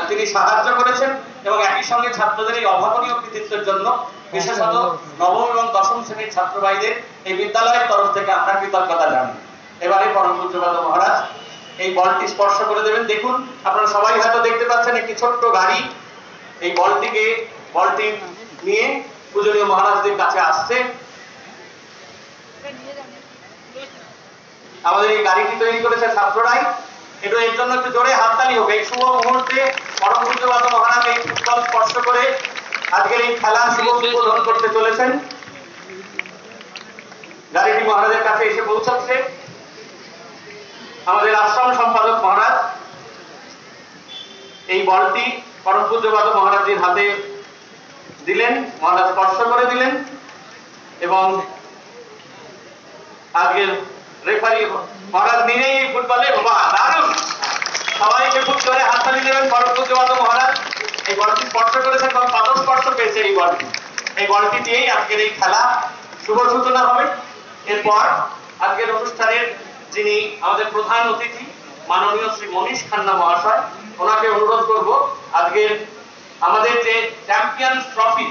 তিনি সাহায্য করেছেন এবং একই সঙ্গে ছাত্রদের এই অভাবনীয় কৃতিত্বের জন্য বিশেষত নবম এবং দশম শ্রেণীর ছাত্র ভাইদের এই বিদ্যালয়ের তরফ থেকে আমরা কৃতজ্ঞতা জানাই। এবারে পরম পূজ্যপাদ মহারাজ এই বলটি স্পর্শ করে দেবেন। দেখুন, আপনারা সবাই হয়তো দেখতে পাচ্ছেন একটি ছোট্ট গাড়ি এই বলটি নিয়ে পূজনীয় মহারাজদের কাছে আসছে। আমাদের এই গাড়িটি তৈরি করেছে ছাত্ররাই। এর জন্য একটু জোরে হাততালি হোক। এই শুভ মুহূর্তে পরম পূজ্যপাদ মহারাজ এই ফুটবল স্পর্শ করে আজকের এই খেলার শুভ উদ্বোধন করতে চলেছেন। গাড়িটি মহারাজের কাছে এসে পৌঁছাচ্ছে। আমাদের আশ্রম সম্পাদক মহারাজ এই বলটি পরম পূজ্যপাদ মহারাজের হাতে দিলেন, মহারাজ স্পর্শ করে দিলেন এবং আজকের রেফারি মহারাজ নিজেই এই ফুটবলে দারুণ, সবাইকে খুব জোরে হাততালি দেবেন। পরম পূজ্যপাদ মহারাজ এই বলটি স্পর্শ করেছেন এবং পাদ স্পর্শ পেয়েছে এই বলটি দিয়েই আজকের এই খেলা শুভ সূচনা হবে। এরপর আজকের অনুষ্ঠানের যিনি আমাদের প্রধান অতিথি মাননীয় শ্রী মনীষ খান্না মহাশয়, ওনাকে অনুরোধ করব আজকের আমাদের যে চ্যাম্পিয়ন্স ট্রফি